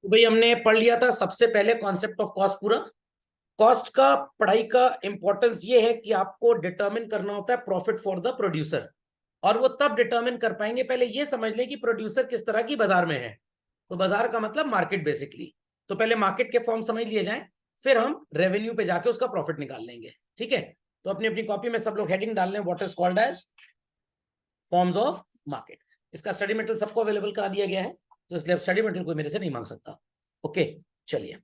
तो भाई हमने पढ़ लिया था सबसे पहले कॉन्सेप्ट ऑफ कॉस्ट पूरा। कॉस्ट का पढ़ाई का इंपॉर्टेंस ये है कि आपको डिटरमिन करना होता है प्रॉफिट फॉर द प्रोड्यूसर। और वो तब डिटरमिन कर पाएंगे, पहले ये समझ लें कि प्रोड्यूसर किस तरह की बाजार में है। तो बाजार का मतलब मार्केट बेसिकली। तो पहले मार्केट के फॉर्म समझ लिए जाएं, फिर हम रेवेन्यू पे जाके उसका प्रॉफिट निकाल लेंगे। ठीक है, तो अपनी अपनी कॉपी में सब लोग हेडिंग डाल लें, what is called as forms of market. इसका स्टडी मटेरियल सबको अवेलेबल करा दिया गया है, तो इसलिए स्टडी मटेरियल कोई मेरे से नहीं मांग सकता। ओके, चलिए।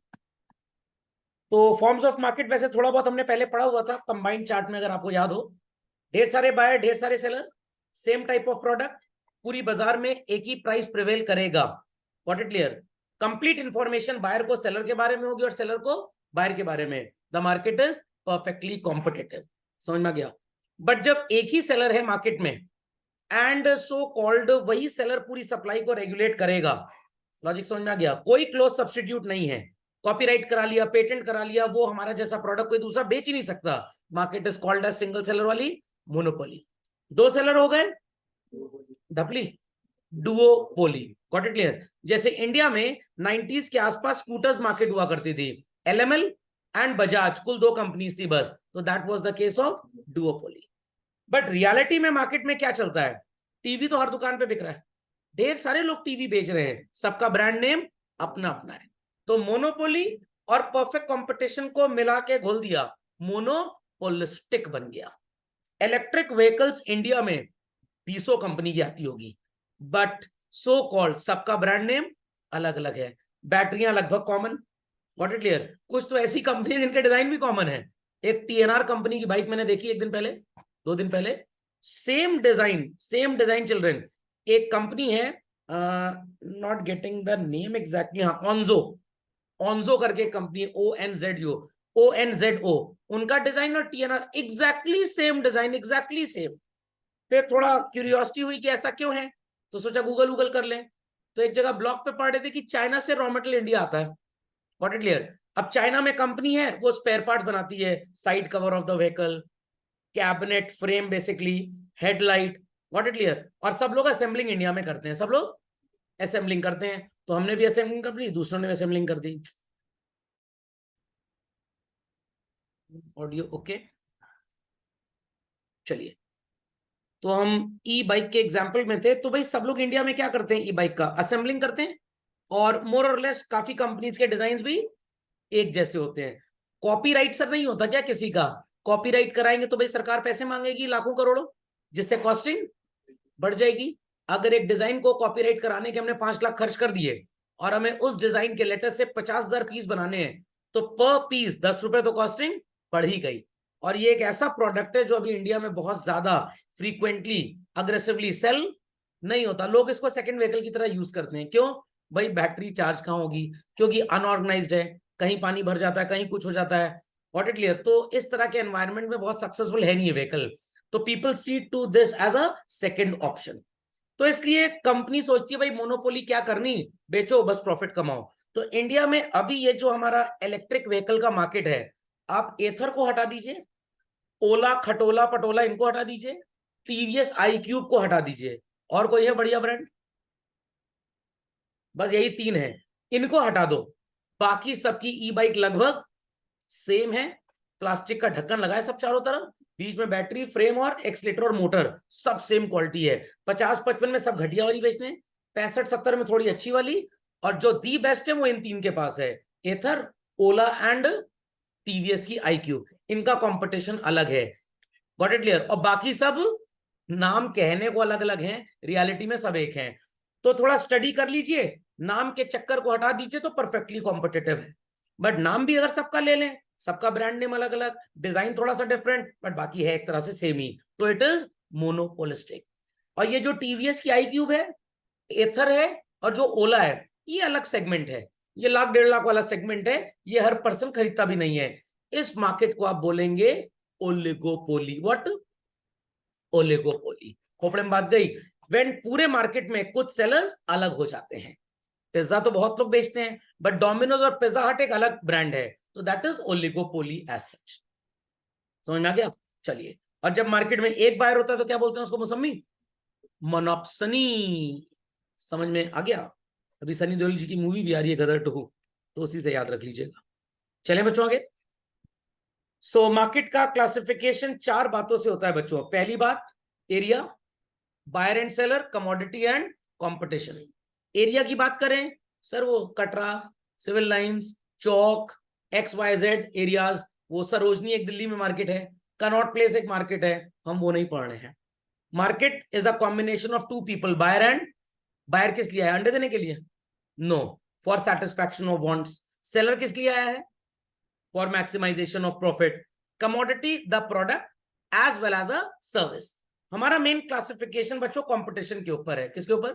तो फॉर्म्स ऑफ मार्केट वैसे थोड़ा बहुत हमने पहले पढ़ा हुआ था कंबाइंड चार्ट में, अगर आपको याद हो। ढेर सारे बायर, ढेर सारे seller, same type of product, पूरी बाजार में एक ही प्राइस प्रिवेल करेगा। What it clear? Complete information buyer को सेलर के बारे में होगी और सेलर को बायर के बारे में। The market is perfectly competitive. समझ में गया? बट जब एक ही सेलर है मार्केट में, एंड सो कॉल्ड वही सेलर पूरी सप्लाई को रेगुलेट करेगा। लॉजिक समझ में आ गया? कोई क्लोज सब्स्टिट्यूट नहीं है। कॉपीराइट करा लिया, पेटेंट करा लिया, वो हमारा जैसा प्रोडक्ट कोई दूसरा बेच ही नहीं सकता। Market is called as single seller वाली मोनोपोली। दो सेलर हो गए ढपली, डुओपोली। Got it clear? जैसे इंडिया में 90s के आसपास स्कूटर्स मार्केट हुआ करती थी, एलएमएल एंड बजाज, कुल दो कंपनीज थी बस। तो that was the case of duopoly. But reality में मार्केट में क्या चलता है? टीवी तो हर दुकान पे बिक रहा है, ढेर सारे लोग टीवी बेच रहे हैं, सबका ब्रांड नेम अपना अपना है। तो मोनोपोली और परफेक्ट कंपटीशन को मिला के घोल दिया, मोनोपोलिस्टिक बन गया। इलेक्ट्रिक व्हीकल्स इंडिया में 20 कंपनी की आती होगी, बट सो कॉल्ड सबका ब्रांड नेम अलग अलग है। बैटरियां लगभग कॉमन। What it clear? कुछ तो ऐसी कंपनी जिनके डिजाइन भी कॉमन है। एक टीएनआर कंपनी की बाइक मैंने देखी एक दिन पहले, 2 दिन पहले, सेम डिजाइन चिल्ड्रन। एक कंपनी है, not getting the name exactly, हाँ, ऑन्जो, ऑन्जो करके कंपनी, ONZO, उनका डिजाइन और TNR exactly same design, exactly same. फिर थोड़ा क्यूरियोसिटी हुई कि ऐसा क्यों है, तो सोचा गूगल कर लें। तो एक जगह ब्लॉग पे पढ़ रहे थे कि चाइना से रॉ मटेरियल इंडिया आता है। What it clear? अब चाइना में कंपनी है, वो स्पेयर पार्ट्स बनाती है, side cover of the vehicle, cabinet frame basically, headlight. What it clear? और सब लोग असेंबलिंग इंडिया में करते हैं, सब लोग असेंबलिंग करते हैं। तो हमने भी असेंबलिंग कर दी, दूसरों ने भी असेंबलिंग कर दी। Audio okay? चलिए, तो हम ई बाइक के एग्जाम्पल में थे। तो भाई सब लोग इंडिया में क्या करते हैं? ई बाइक का असेंबलिंग करते हैं, और मोर और लेस काफी कंपनीज के डिजाइन भी एक जैसे होते हैं। कॉपीराइट सर नहीं होता क्या किसी का? कॉपीराइट कराएंगे तो भाई सरकार पैसे मांगेगी लाखों करोड़ों, जिससे कॉस्टिंग बढ़ जाएगी। अगर एक डिजाइन को कॉपीराइट कराने के हमने 5 लाख खर्च कर दिए, और हमें उस डिजाइन के लेटर से 50,000 पीस बनाने हैं, तो पर पीस 10 रुपए, तो कॉस्टिंग बढ़ ही गई। और ये एक ऐसा प्रोडक्ट है जो अभी इंडिया में बहुत ज्यादा फ्रीक्वेंटली अग्रेसिवली सेल नहीं होता। लोग इसको सेकंड व्हीकल की तरह यूज करते हैं। क्यों भाई? बैटरी चार्ज कहाँ होगी? क्योंकि अनऑर्गेनाइज्ड है, कहीं पानी भर जाता है, कहीं कुछ हो जाता है। What it clear? तो इस तरह के एनवायरमेंट में बहुत सक्सेसफुल है नहीं ये व्हीकल। तो people see to this as a second option. तो इसलिए कंपनी सोचती है भाई मोनोपोली क्या करनी, बेचो बस प्रॉफिट कमाओ। तो इंडिया में अभी ये जो हमारा इलेक्ट्रिक व्हीकल का मार्केट है, आप एथर को हटा दीजिए, ओला खटोला पटोला इनको हटा दीजिए, टीवीएस आई क्यूब को हटा दीजिए, और कोई है बढ़िया ब्रांड? बस यही 3 है, इनको हटा दो। बाकी सबकी ई बाइक लगभग सेम है। प्लास्टिक का ढक्कन लगाए सब चारों तरफ, बीच में बैटरी, फ्रेम और एक्सलेटर और मोटर सब सेम क्वालिटी है। 50-55 में सब घटिया वाली बेचते हैं, 65-70 में थोड़ी अच्छी वाली, और जो दी बेस्ट है वो इन 3 के पास है, एथर, ओला एंड टीवीएस की iQ। इनका कंपटीशन अलग है। Got it clear? और बाकी सब नाम कहने को अलग अलग हैं, रियलिटी में सब एक हैं। तो थोड़ा स्टडी कर लीजिए, नाम के चक्कर को हटा दीजिए तो परफेक्टली कॉम्पिटिटिव है। बट नाम भी अगर सबका ले लें, सबका ब्रांड नेम अलग अलग, डिजाइन थोड़ा सा डिफरेंट, बट बाकी है एक तरह से सेम ही, तो इट इज मोनोपोलिस्टिक। और ये जो टीवीएस की iQ है, एथर है, और जो ओला है, ये अलग सेगमेंट है। ये 1,00,000-1,50,000 वाला सेगमेंट है, ये हर पर्सन खरीदता भी नहीं है। इस मार्केट को आप बोलेंगे ओलिगोपोली। व्हाट? ओलिगोपोली। खोपड़े में बात गई। वेन पूरे मार्केट में कुछ सेलर्स अलग हो जाते हैं। पिज्जा तो बहुत लोग बेचते हैं, बट डोमिनोज और पिज्जा हट एक अलग ब्रांड है, तो that is oligopoly as such. समझ में आ गया? चलिए, और जब मार्केट में एक बायर होता है तो क्या बोलते हैं उसको? मौसमी, मोनोप्सनी। समझ में आ गया? अभी सनी देओल जी की मूवी भी आ रही है गदर 2, तो उसी से याद रख लीजिएगा। चलें बच्चों आगे। सो मार्केट का क्लासिफिकेशन 4 बातों से होता है बच्चों। पहली बात area, buyer and seller, commodity and competition. Area की बात करें सर, वो Katra, civil lines, Chowk, XYZ areas, वो सरोजनी एक दिल्ली में मार्केट है, कनॉट प्लेस एक मार्केट है, हम वो नहीं पढ़ रहे हैं। Market is a combination of two people, buyer and, buyer किस लिए आया, अंडे देने के लिए? No, for satisfaction of wants. Seller किस लिए आया है? For maximization of profit. Commodity the product as well as a service. हमारा मेन क्लासिफिकेशन बच्चों कंपटीशन के ऊपर है। किसके ऊपर?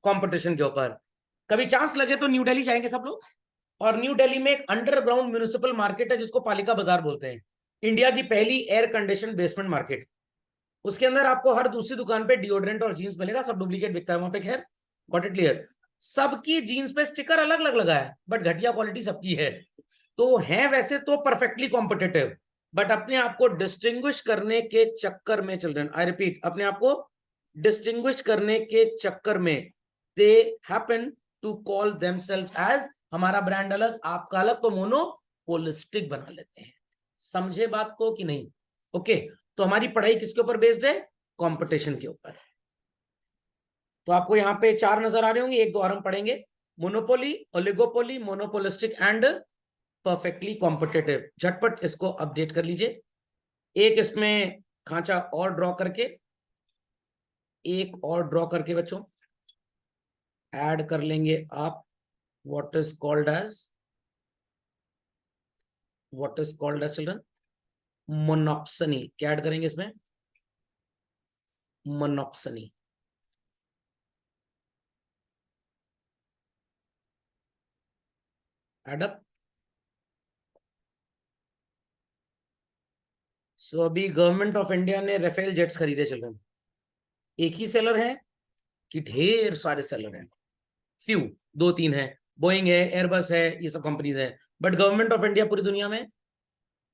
कंपटीशन के ऊपर। कभी चांस लगे तो न्यू दिल्ली जाएंगे सब लोग, और न्यू दिल्ली में एक अंडरग्राउंड म्यूनिसिपल मार्केट है जिसको पालिका बाजार बोलते हैं, इंडिया की पहली एयर कंडीशन बेसमेंट मार्केट। उसके अंदर आपको हर दूसरी दुकान पे डिओड्रेंट और जीन्स मिलेगा, सब डुप्लीकेट बिकता है वहां पे। खैर, गॉट इट क्लियर। सबकी जीन्स पे स्टिकर अलग अलग लगा है, बट घटिया क्वालिटी सबकी है। तो है वैसे तो परफेक्टली कॉम्पिटिटिव, बट अपने आप को डिस्टिंग्विश करने के चक्कर में, चिल्ड्रन आई रिपीट, अपने आप को डिस्टिंग्विश करने के चक्कर में they happen to call themselves as, हमारा ब्रांड अलग आपका अलग, तो मोनोपोलिस्टिक बना लेते हैं। समझे बात को कि नहीं? ओके, तो हमारी पढ़ाई किसके ऊपर बेस्ड है? कंपटीशन के ऊपर। तो आपको यहाँ पे 4 नजर आ रहे होंगे, एक दो और हम पढ़ेंगे। Monopoly, oligopoly, monopolistic and perfectly competitive. झटपट इसको अपडेट कर लीजिए। एक इसमें खांचा और ड्रॉ करके, एक और ड्रॉ करके बच्चों ऐड कर लेंगे आप what is called as, what is called as children, monopsony. क्या ऐड करेंगे इसमें? मोनोप्सनी। Add up. सो अभी गवर्नमेंट ऑफ इंडिया ने राफेल जेट्स खरीदे चिल्ड्रन। एक ही सेलर है कि ढेर सारे सेलर हैं? फ्यू, 2-3 है। बोइंग है, एयरबस है, ये सब कंपनीज है। बट गवर्नमेंट ऑफ इंडिया पूरी दुनिया में,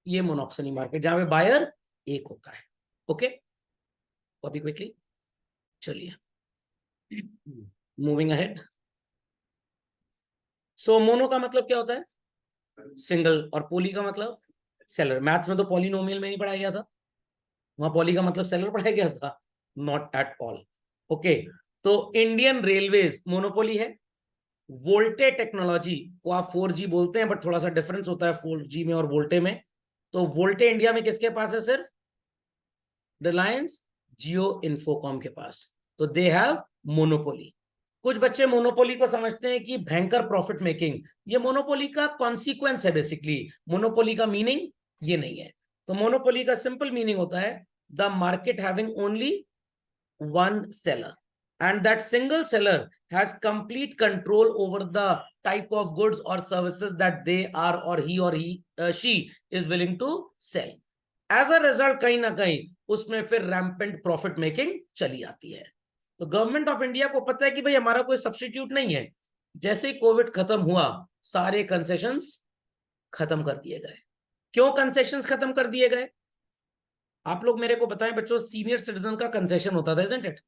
ये मोनोप्सनी मार्केट जहां पे बायर एक होता है। ओके, कॉपी क्विकली, चलिए मूविंग अहेड। सो मोनो का मतलब क्या होता है? सिंगल, और पोली का मतलब सेलर। मैथ्स में तो पॉलिनोमियल में नहीं पढ़ाया गया था, वहां पॉली का मतलब सेलर पढ़ाया गया था? Not at all. ओके, तो इंडियन रेलवेज मोनोपोली है। वोल्टे टेक्नोलॉजी को आप 4G बोलते हैं, बट थोड़ा सा डिफरेंस होता है 4G में और वोल्टे में। तो वोल्टे इंडिया में किसके पास है? सिर्फ रिलायंस जियो इन्फोकॉम के पास। तो दे हैव मोनोपोली। कुछ बच्चे मोनोपोली को समझते हैं कि भयंकर प्रॉफिट मेकिंग, ये मोनोपोली का कॉन्सिक्वेंस है बेसिकली। मोनोपोली का मीनिंग ये नहीं है। तो मोनोपोली का सिंपल मीनिंग होता है the market having only one seller, and that single seller has complete control over the type of goods or services that they are or she is willing to sell. As a result, कहीं ना कहीं उसमें फिर rampant profit making चली आती है। तो government of India को पता है कि भाई हमारा कोई सब्स्टिट्यूट नहीं है। जैसे ही कोविड खत्म हुआ, सारे कंसेशंस खत्म कर दिए गए। क्यों कंसेशंस खत्म कर दिए गए? आप लोग मेरे को बताएं बच्चों, सीनियर सिटीजन का कंसेशन होता था, इजंट इट?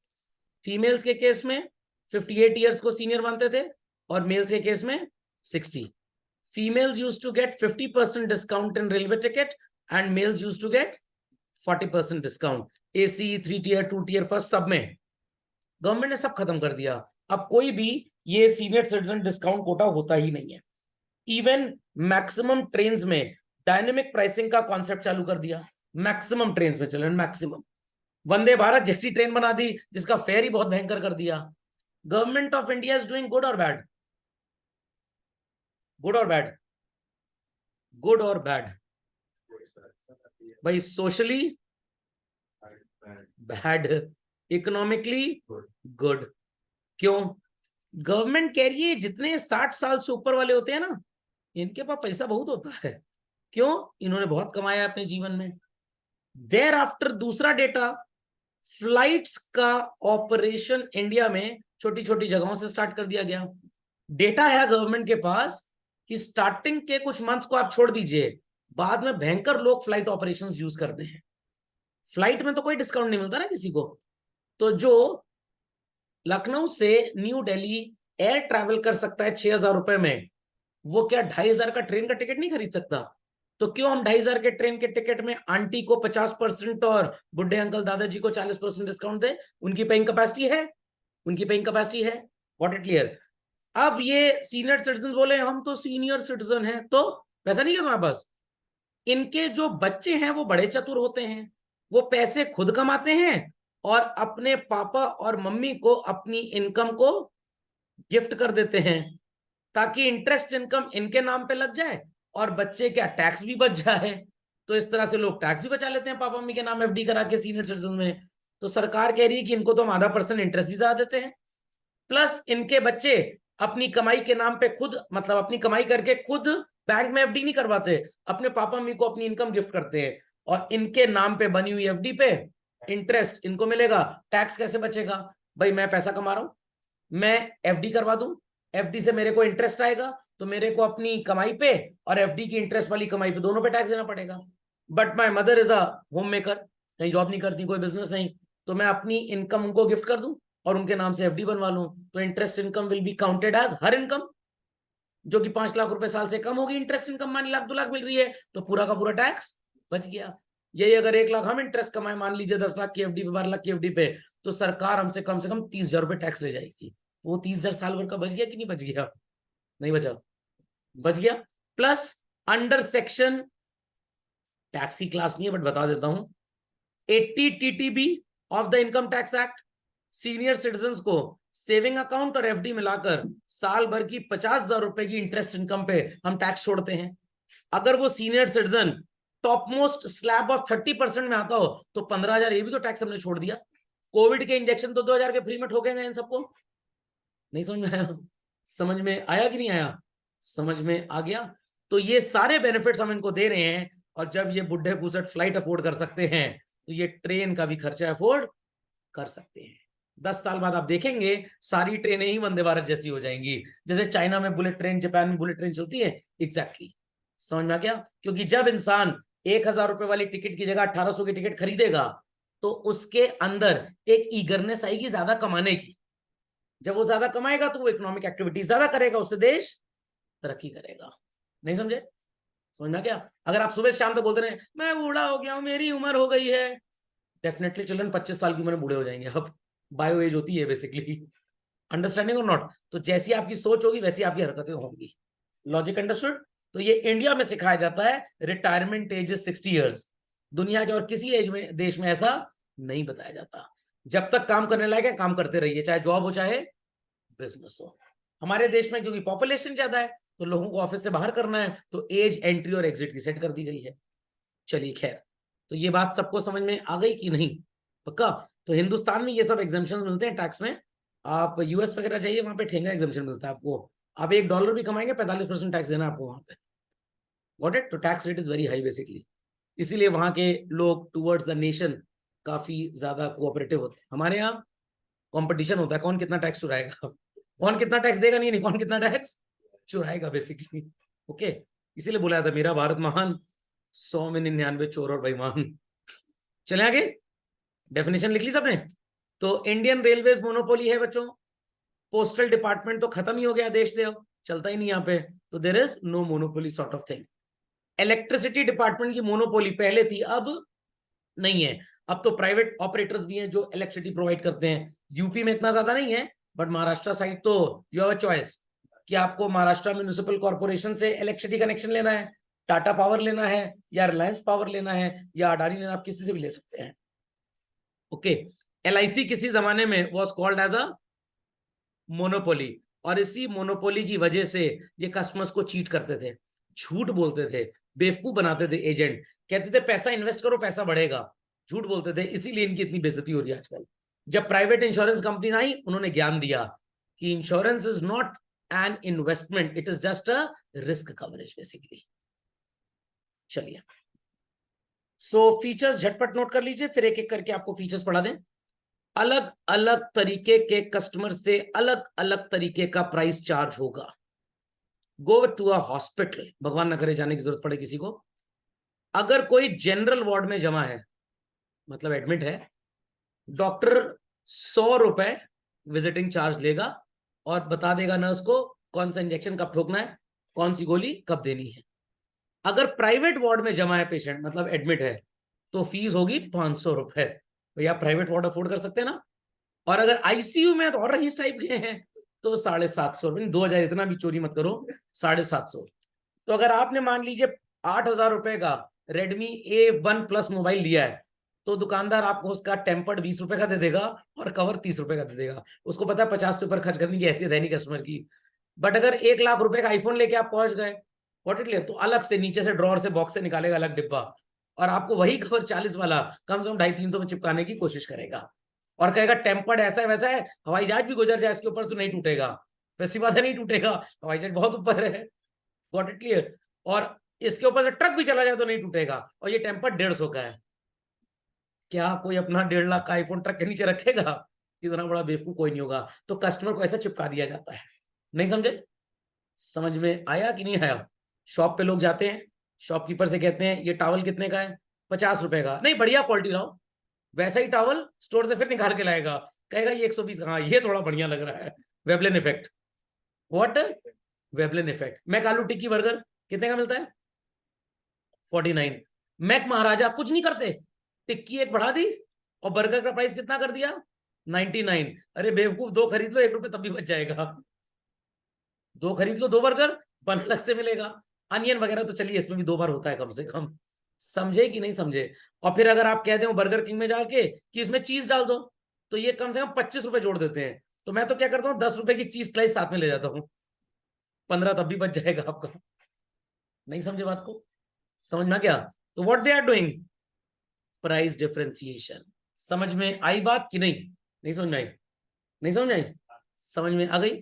फीमेल्स के केस में 58 इयर्स को सीनियर मानते थे, और मेल्स के केस में 60। Females use to get 50% discount in railway ticket, and males use to get 40% discount AC 3 tier 2 tier first सब में। गवर्नमेंट ने सब खत्म कर दिया। अब कोई भी ये सीनियर सिटीजन डिस्काउंट कोटा होता ही नहीं है। इवन मैक्सिमम ट्रेन्स में डायनेमिक प्राइसिंग का कॉन्सेप्ट चालू कर दिया। मैक्सिमम ट्रेन्स में चलन, मैक्सिमम। वंदे भारत जैसी ट्रेन बना दी जिसका फेयर ही बहुत भयंकर कर दिया। Government of India is doing good और बैड? गुड और बैड? गुड और बैड? भाई सोशली बैड, इकोनॉमिकली गुड। क्यों? गवर्नमेंट कह रही है जितने 60 साल से ऊपर वाले होते हैं ना, इनके पास पैसा बहुत होता है। क्यों? इन्होंने बहुत कमाया अपने जीवन में। देयर आफ्टर दूसरा डेटा, फ्लाइट्स का ऑपरेशन इंडिया में छोटी छोटी जगहों से स्टार्ट कर दिया गया। डेटा है गवर्नमेंट के पास कि स्टार्टिंग के कुछ मंथ्स को आप छोड़ दीजिए, बाद में भयंकर लोग फ्लाइट ऑपरेशंस यूज करते हैं। फ्लाइट में तो कोई डिस्काउंट नहीं मिलता ना किसी को। तो जो लखनऊ से न्यू दिल्ली एयर ट्रैवल कर सकता है 6,000 रुपए में, वो क्या 2,500 का ट्रेन का टिकट नहीं खरीद सकता? तो क्यों हम 2,500 के ट्रेन के टिकट में आंटी को 50% और बुढ़े अंकल दादाजी को 40% डिस्काउंट दे? उनकी पेइंग कैपेसिटी है, उनकी पेइंग कैपेसिटी है। What it clear? अब ये सीनियर सिटीजन बोले हम तो सीनियर सिटीजन हैं, तो पैसा नहीं है तुम्हारे पास। इनके जो बच्चे हैं वो बड़े चतुर होते हैं, वो पैसे खुद कमाते हैं और अपने पापा और मम्मी को अपनी इनकम को गिफ्ट कर देते हैं, ताकि इंटरेस्ट इनकम इनके नाम पे लग जाए और बच्चे क्या टैक्स भी बच जाए। तो इस तरह से लोग टैक्स भी बचा लेते हैं पापा मम्मी के नाम एफडी करा के सीनियर सिटीजन में। तो सरकार कह रही है कि इनको तो हम ½ % इंटरेस्ट भी ज्यादा देते हैं, प्लस इनके बच्चे अपनी कमाई के नाम पे खुद, मतलब अपनी कमाई करके खुद बैंक में एफडी नहीं करवाते, अपने पापा मम्मी को अपनी इनकम गिफ्ट करते हैं और इनके नाम पे बनी हुई एफडी पे इंटरेस्ट इनको मिलेगा। टैक्स कैसे बचेगा? भाई मैं पैसा कमा रहा हूं, मैं एफडी करवा दूं, एफडी से मेरे को इंटरेस्ट आएगा, तो मेरे को अपनी कमाई पे और एफडी की इंटरेस्ट वाली कमाई पे दोनों पे टैक्स देना पड़ेगा। But my mother is a home maker, कहीं जॉब नहीं करती, कोई बिजनेस नहीं, तो मैं अपनी इनकम उनको गिफ्ट कर दूं और उनके नाम से एफडी बनवा लूं, तो interest income will be counted as her income, जो कि 5 लाख रुपए साल से कम होगी। इंटरेस्ट इनकम मान 1,00,000-2 लाख मिल रही है, तो पूरा का पूरा टैक्स बच गया। यही अगर 1 लाख हम इंटरेस्ट कमाए, मान लीजिए 10 लाख की एफडी पे, 12 लाख की एफडी पे, तो सरकार हमसे कम से कम 30,000 रुपए टैक्स ले जाएगी। वो 30,000 साल भर का बच गया कि नहीं बच गया? नहीं बचा, बच गया। प्लस अंडर सेक्शन, टैक्स की क्लास नहीं है बट बता देता हूं, 80 TTB of the income tax act, senior citizen को सेविंग अकाउंट और एफडी मिलाकर साल भर की 50,000 रुपए की इंटरेस्ट इनकम पे हम टैक्स छोड़ते हैं। अगर वो senior citizen top most slab of 30% में आता हो तो 15,000 ये भी तो टैक्स हमने छोड़ दिया। कोविड के इंजेक्शन तो 2,000 के फ्री में ठोकेंगे इन सबको। नहीं समझ में आया? समझ में आया कि नहीं आया? समझ में आ गया। तो ये सारे बेनिफिट्स हम इनको दे रहे हैं, और जब ये बुढ़े घूसट फ्लाइट अफोर्ड कर सकते हैं तो ये ट्रेन का भी खर्चा अफोर्ड कर सकते हैं। 10 साल बाद आप देखेंगे सारी ट्रेनें ही वंदे भारत जैसी हो जाएंगी, जैसे चाइना में बुलेट ट्रेन, जापान में बुलेट ट्रेन चलती है, एग्जैक्टली। समझ में आ गया? क्योंकि जब इंसान 1,000 रुपए वाली टिकट की जगह 1,800 की टिकट खरीदेगा तो उसके अंदर एक ईगरनेस आएगी ज्यादा कमाने की। जब वो ज्यादा कमाएगा तो वो इकोनॉमिक एक्टिविटी ज्यादा करेगा, उससे देश तरक्की करेगा। नहीं समझे? समझना क्या? अगर आप सुबह शाम तक बोलते रहे मैं बूढ़ा हो गया हूं, मेरी उम्र हो गई है, डेफिनेटली चिल्ड्रन 25 साल की उम्र में बूढ़े हो जाएंगे। अब बायो एज होती है बेसिकली, अंडरस्टैंडिंग और नॉट? तो जैसी आपकी सोच होगी वैसी आपकी हरकतें होंगी। Logic understood? तो ये इंडिया में सिखाया जाता है, रिटायरमेंट एज इज 60 ईयर्स। दुनिया के और किसी एज में, देश में ऐसा नहीं बताया जाता। जब तक काम करने लायक है काम करते रहिए, चाहे जॉब हो चाहे बिजनेस हो। हमारे देश में क्योंकि पॉपुलेशन ज्यादा है तो लोगों को ऑफिस से बाहर करना है, तो एज एंट्री और एग्जिट की सेट कर दी गई है। चलिए खैर, तो ये बात सबको समझ में आ गई कि नहीं? पक्का? तो हिंदुस्तान में ये सब एग्जाम्पशन मिलते हैं टैक्स में। आप यूएस वगैरह जाइए, वहां पे ठेंगा एग्जाम्पशन मिलता है आपको। आप $1 भी कमाएंगे 45% टैक्स देना आपको वहां पे। Got it? तो tax rate is very high basically, इसीलिए वहां के लोग टुवर्ड्स द नेशन काफी ज्यादा कोऑपरेटिव होते हैं। हमारे यहाँ कंपटीशन होता है कौन कितना टैक्स चुराएगा, कौन कितना टैक्स देगा, नहीं कौन कितना टैक्स चुराएगा बेसिकली। ओके, इसीलिए बुलाया था मेरा भारत महान, 100 में 99 चोर और बेईमान। चले आगे, डेफिनेशन लिख ली सबने? तो इंडियन रेलवेज मोनोपोली है बच्चों, पोस्टल डिपार्टमेंट तो खत्म ही हो गया देश से, अब चलता ही नहीं यहाँ पे, तो there is no monopoly sort of thing. Electricity department की मोनोपोली पहले थी, अब नहीं है। अब तो प्राइवेट ऑपरेटर्स भी हैं जो इलेक्ट्रिसिटी प्रोवाइड करते हैं। यूपी में इतना ज्यादा नहीं है, बट महाराष्ट्र साइड तो यू हैव अ चॉइस कि आपको महाराष्ट्र म्यूनिसिपल कॉर्पोरेशन से इलेक्ट्रिसिटी कनेक्शन लेना है, टाटा पावर लेना है, या रिलायंस पावर लेना है, या अडानी लेना, आप किसी से भी ले सकते हैं। ओके, एलआईसी किसी जमाने में was called as a monopoly, और इसी मोनोपोली की वजह से ये कस्टमर्स को चीट करते थे, झूठ बोलते थे, बेवकूफ बनाते थे एजेंट, कहते थे पैसा इन्वेस्ट करो पैसा बढ़ेगा, झूठ बोलते थे, इसीलिए इनकी इतनी बेइज्जती हो रही है आजकल। जब प्राइवेट इंश्योरेंस कंपनी आई उन्होंने ज्ञान दिया कि insurance is not an investment, it is just a risk coverage basically. चलिए, सो फीचर्स झटपट नोट कर लीजिए, फिर एक एक करके आपको फीचर्स पढ़ा दें। अलग अलग तरीके के कस्टमर से अलग अलग तरीके का प्राइस चार्ज होगा। गो टू अ हॉस्पिटल, भगवान ना करे जाने की जरूरत पड़े किसी को, अगर कोई जनरल वार्ड में जमा है, मतलब एडमिट है, डॉक्टर 100 रुपए विजिटिंग चार्ज लेगा, और बता देगा नर्स को कौन सा इंजेक्शन कब ठोकना है, कौन सी गोली कब देनी है। अगर प्राइवेट वार्ड में जमा है पेशेंट, मतलब एडमिट है, तो फीस होगी 500 रुपए। भैया प्राइवेट वार्ड अफोर्ड कर सकते हैं ना। और अगर आईसीयू में तो और रईस टाइप के हैं, तो 750 रुपये, 2000 इतना भी चोरी मत करो, 750। तो अगर आपने मान लीजिए 8000 रुपए का रेडमी A1 प्लस मोबाइल लिया है, तो दुकानदार आपको उसका टेम्पर्ड 20 रुपए का दे देगा और कवर 30 रुपए का दे देगा। उसको पता है 50 से ऊपर खर्च करने की हैसियत है नहीं कस्टमर की। बट अगर 1 लाख रुपए का आईफोन लेके आप पहुंच गए, व्हाट इट क्लियर, तो अलग से नीचे से ड्रॉर से बॉक्स से निकालेगा अलग डिब्बा, और आपको वही कवर 40 वाला कम से कम 250-300 में चिपकाने की कोशिश करेगा, और कहेगा टेम्पर्ड ऐसा है वैसा है, हवाई जहाज भी गुजर जाए इसके ऊपर तो नहीं टूटेगा। वैसी बात है, नहीं टूटेगा, हवाई जहाज बहुत ऊपर है, व्हाट इट क्लियर। और इसके ऊपर से ट्रक भी चला जाए तो नहीं टूटेगा, और ये टेम्पर्ड 150 का है। क्या कोई अपना 1.5 लाख का आईफोन ट्रक के नीचे रखेगा? इतना बड़ा बेवकूफ कोई नहीं होगा। तो कस्टमर को ऐसा चिपका दिया जाता है। नहीं समझे? समझ में आया कि नहीं आया? शॉप पे लोग जाते हैं, शॉपकीपर से कहते हैं ये टॉवल कितने का है, 50 रुपए का। नहीं, बढ़िया क्वालिटी लाओ। वैसा ही टॉवल स्टोर से फिर निकाल के लाएगा, कहेगा ये 120। हाँ, ये थोड़ा बढ़िया लग रहा है। Veblen effect. What? Veblen effect. McAloo tikki burger कितने का मिलता है? 49। मैक महाराजा कुछ नहीं करते, टिक्की एक बढ़ा दी और बर्गर का प्राइस कितना कर दिया? 99। अरे बेवकूफ, 2 खरीद लो, 1 रुपए तब भी बच जाएगा। 2 खरीद लो, 2 बर्गर 1 अलग से मिलेगा। अनियन वगैरह तो चलिए इसमें भी 2 बार होता है कम से कम। समझे कि नहीं समझे? और फिर अगर आप कहते हो बर्गर किंग में जाके कि इसमें चीज डाल दो, तो ये कम से कम 25 रुपए जोड़ देते हैं। तो मैं तो क्या करता हूँ, 10 रुपए की चीज स्लाइस साथ में ले जाता हूँ, 15 तब भी बच जाएगा आपका। नहीं समझे बात को? समझ में आ गया? तो what they are doing, price differentiation. समझ में आई बात कि नहीं? नहीं समझ में आई? नहीं समझ आई? समझ में आ गई?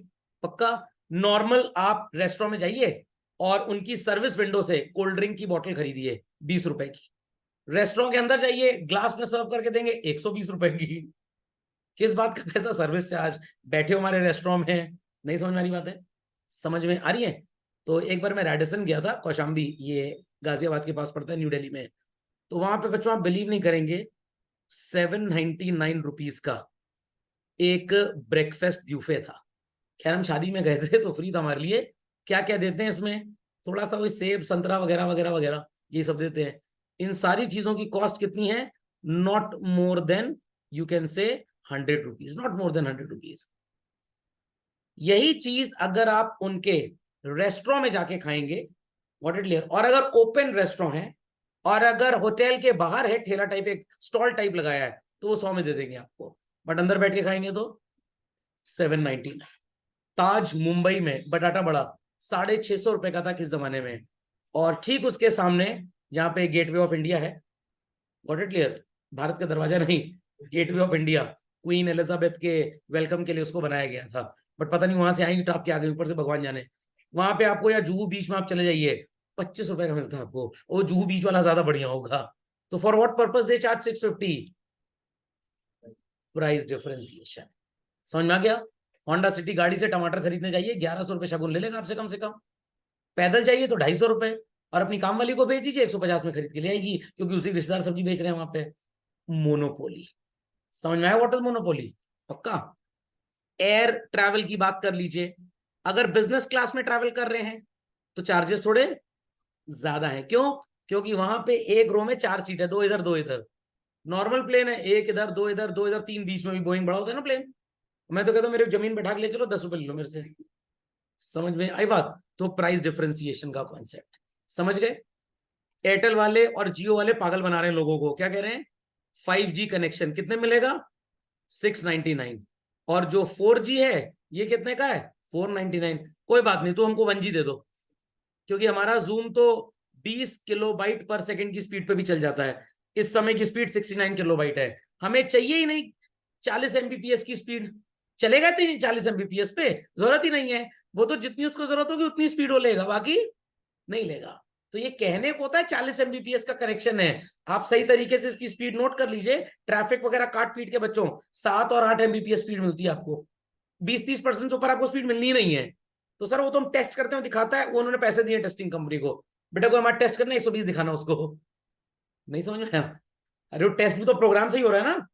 पक्का? नॉर्मल आप रेस्टोरेंट में जाइए और उनकी सर्विस विंडो से कोल्ड ड्रिंक की बोतल खरीदिए 20 रुपए की। रेस्टोरेंट के अंदर जाइए, ग्लास में सर्व करके देंगे 120 रुपए की। किस बात का पैसा? Service charge. बैठे हो हमारे रेस्टोरेंट में। नहीं समझ में आ रही बात है? समझ में आ रही है? तो एक बार मैं रेडिसन गया था, कौशाम्बी, ये गाजियाबाद के पास पड़ता है, न्यू दिल्ली में। तो वहां पे बच्चों आप बिलीव नहीं करेंगे, 799 रुपीज का एक ब्रेकफास्ट ब्यूफे था। खैर हम शादी में गए थे तो फ्री था हमारे लिए। क्या क्या देते हैं इसमें? थोड़ा सा वही सेब संतरा वगैरह वगैरह वगैरह, ये सब देते हैं। इन सारी चीजों की कॉस्ट कितनी है? Not more than, you can say 100 rupees, not more than 100 rupees. यही चीज अगर आप उनके रेस्टोरेंट में जाके खाएंगे, व्हाट इट क्लियर, और अगर ओपन रेस्टोरेंट है और अगर होटल के बाहर है ठेला टाइप, एक स्टॉल टाइप लगाया है, तो वो 100 में दे देंगे आपको। बट अंदर बैठ के खाएंगे तो 799। ताज मुंबई में बटाटा बड़ा 650 रुपए का था किस जमाने में। और ठीक उसके सामने जहां पे गेटवे ऑफ इंडिया है, गॉट इट क्लियर, भारत का दरवाजा नहीं, gateway of India, queen Elizabeth के वेलकम के लिए उसको बनाया गया था। बट पता नहीं वहां से आई टाप के आ गई, ऊपर से भगवान जाने। वहां पे आपको, या जुहू बीच में आप चले जाइए, 25 रुपए का मिलता है आपको। वो जुहू बीच वाला ज्यादा बढ़िया होगा। तो for what purpose they charge 650? Price differentiation. समझ में आ गया? होंडा सिटी गाड़ी से टमाटर खरीदने जाइए, 1100 रुपए शगुन ले लेगा आपसे कम से कम। पैदल जाइए तो 250 रुपए, और अपनी काम वाली को भेज दीजिए 150 में खरीद के ले आएगी, क्योंकि उसी रिश्तेदार सब्जी बेच रहे हैं वहां पे। मोनोपोली। समझ में आया व्हाट इज मोनोपोली? पक्का? एयर ट्रैवल की बात कर लीजिए, अगर बिजनेस क्लास में ट्रैवल कर रहे हैं तो चार्जेस थोड़े ज्यादा हैं। क्यों? क्योंकि वहां पे एक रो में 4 सीट है, 2 इधर 2 इधर। नॉर्मल प्लेन है, एक इधर 2 इधर 2 इधर 3 बीच में, भी बोइंग बड़ा होता है ना प्लेन। मैं तो कहता हूँ मेरे जमीन बैठा के ले चलो, 10 रुपए ले लो मेरे से। समझ में आई बात? तो प्राइस डिफरेंशिएशन का कॉन्सेप्ट समझ गए? एयरटेल वाले और जियो वाले पागल बना रहे हैं लोगों को। क्या कह रहे हैं? 5G कनेक्शन कितने मिलेगा? 699। और जो 4G है ये कितने का है? 499। कोई बात नहीं, तो हमको 1G दे दो, क्योंकि हमारा जूम तो 20 किलोबाइट पर सेकंड की स्पीड पे भी चल जाता है। इस समय की स्पीड 69 किलोबाइट है। हमें चाहिए ही नहीं 40 Mbps की स्पीड। चलेगा तो नहीं 40 Mbps पे, जरूरत ही नहीं है। वो तो जितनी उसको जरूरत होगी उतनी स्पीड वो लेगा, बाकी नहीं लेगा। तो ये कहने को होता है 40 Mbps का कनेक्शन है। आप सही तरीके से इसकी स्पीड नोट कर लीजिए। ट्रैफिक वगैरह काट पीट के बच्चों 7 और 8 Mbps स्पीड मिलती है आपको। 20-30% ऊपर आपको स्पीड मिलनी ही नहीं है। तो सर वो तो हम टेस्ट करते हैं, दिखाता है, वो उन्होंने पैसे दिए टेस्टिंग कंपनी को। बेटा को हमारा टेस्ट करना 120 दिखाना उसको। नहीं समझ में आया? अरे वो टेस्ट भी तो प्रोग्राम से ही हो रहा है ना।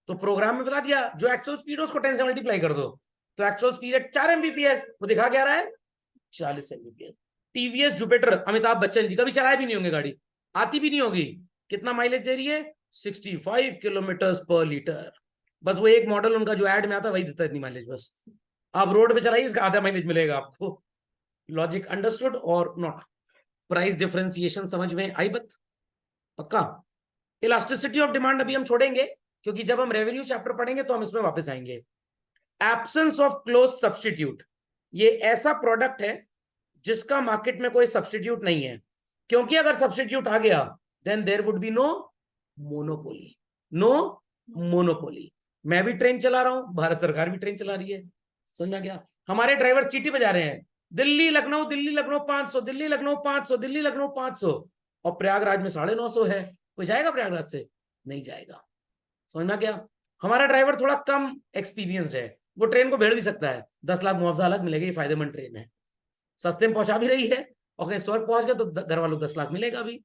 तो प्रोग्राम में बता दिया जो एक्चुअल स्पीड है उसको 10 से मल्टीप्लाई कर दो। तो एक्चुअल स्पीड है 4 Mbps, वो दिखा क्या रहा है 40 Mbps। TVS Jupiter, Amitabh Bachchan ji, कभी चलाए भी नहीं होंगे गाड़ी, आती भी नहीं होगी, कितना माइलेज दे रही है 65 किलोमीटर पर लीटर। बस वो एक मॉडल उनका जो एड में आता है वही देता है इतनी माइलेज। बस आप रोड पे चलाइए, इसका आधा माइलेज मिलेगा आपको। लॉजिक अंडरस्टूड और नॉट? प्राइस डिफरेंशिएशन समझ में आई बात? पक्का? इलास्टिसिटी ऑफ डिमांड अभी हम छोड़ेंगे, क्योंकि जब हम रेवेन्यू चैप्टर पढ़ेंगे तो हम इसमें वापस आएंगे। एब्सेंस ऑफ क्लोज सब्स्टिट्यूट, ये ऐसा प्रोडक्ट है जिसका मार्केट में कोई सब्स्टिट्यूट नहीं है, क्योंकि अगर सब्स्टिट्यूट आ गया then there would be no monopoly. No monopoly. मैं भी ट्रेन चला रहा हूं, भारत सरकार भी ट्रेन चला रही है, समझा क्या? हमारे ड्राइवर सिटी पे जा रहे हैं, दिल्ली लखनऊ, दिल्ली लखनऊ 500, दिल्ली लखनऊ 500, दिल्ली लखनऊ 500, और प्रयागराज में 950 है। कोई जाएगा प्रयागराज से? नहीं जाएगा, समझना क्या? हमारा ड्राइवर थोड़ा कम एक्सपीरियंस्ड है, वो ट्रेन को भेड़ भी सकता है, 10 लाख मुआवजा अलग मिलेगा, ये फायदेमंद ट्रेन है, सस्ते में पहुंचा भी रही है, और कहीं स्वर्ग पहुंच गए तो घर वालों को 10 लाख मिलेगा भी।